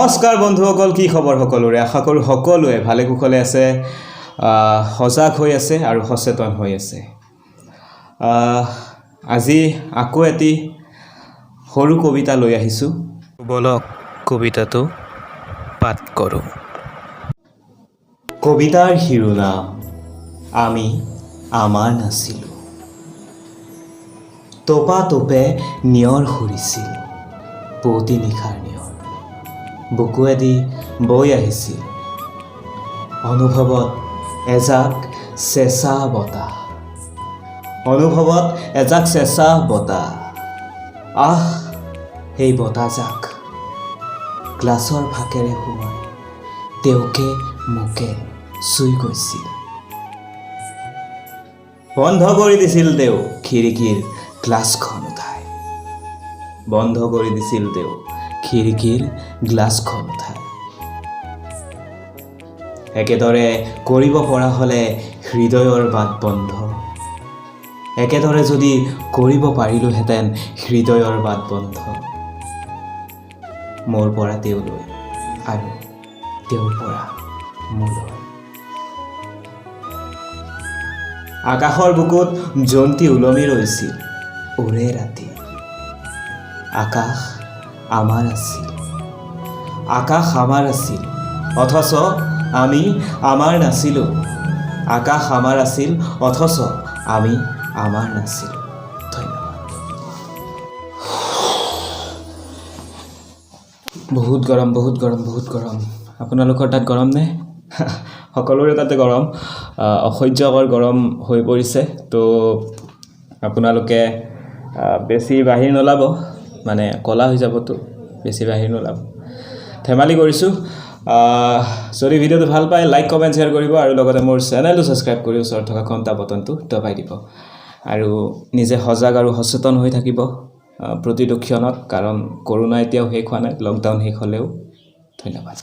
নমস্কাৰ বন্ধুসকল, কি খবৰ সকলোৰে? আশা কৰোঁ সকলোৱে ভালে কুশলে আছে, সজাগ হৈ আছে আৰু সচেতন হৈ আছে। আজি আকৌ এটি সৰু কবিতা লৈ আহিছোঁ। বলক কবিতাটো পাঠ কৰোঁ। কবিতাৰ শিৰোনাম আমি আমাৰ নাছিলোঁ। তোপা তোপে নিয়ৰ সৰিছিল, পুৱতি নিশাৰ নিয়ৰ বুকুৱেদি বৈ আহিছিল। অনুভৱত এজাক চেঁচা বতাহ, অনুভৱত এজাক চেঁচা বতাহ। আহ, সেই বতাহজাক গ্লাছৰ ফাকেৰে সোমাই তেওঁকে মোকে চুই গৈছিল। বন্ধ কৰি দিছিল তেওঁ খিৰিকীৰ গ্লাছখন উঠাই, বন্ধ কৰি দিছিল তেওঁ খিৰিকীৰ গ্লাছখন উঠাই। একেদৰে কৰিব পৰা হ'লে হৃদয়ৰ বাট বন্ধ, একেদৰে যদি কৰিব পাৰিলোহেঁতেন হৃদয়ৰ বাট বন্ধ। মোৰ পৰা তেওঁলৈ আৰু তেওঁৰ পৰা মোলৈ। আকাশৰ বুকুত জন্তি ওলমি ৰৈছিল ওৰে ৰাতি। আকাশ আমাৰ আছিল, আকাশ আমাৰ আছিল, অথচ আমি আমাৰ নাছিলোঁ। আকাশ আমাৰ আছিল, অথচ আমি আমাৰ নাছিলোঁ। ধন্যবাদ। বহুত গৰম, বহুত গৰম, বহুত গৰম। আপোনালোকৰ তাত গৰম নে? সকলোৰে তাতে গৰম, অসহ্যকৰ গৰম হৈ পৰিছে। তো আপোনালোকে বেছি বাহিৰ নোলাব, মানে ক'লা হৈ যাবতো, বেছি বাহিৰ নোলাব। ধেমালি কৰিছোঁ। যদি ভিডিঅ'টো ভাল পায় লাইক কমেণ্ট শ্বেয়াৰ কৰিব আৰু লগতে মোৰ চেনেলটো ছাবস্ক্ৰাইব কৰি ওচৰত থকা ঘণ্টা বটনটো দবাই দিব আৰু নিজে সজাগ আৰু সচেতন হৈ থাকিব প্ৰতিটো ক্ষণত, কাৰণ কৰোণা এতিয়াও শেষ হোৱা নাই, লকডাউন শেষ হ'লেও। ধন্যবাদ।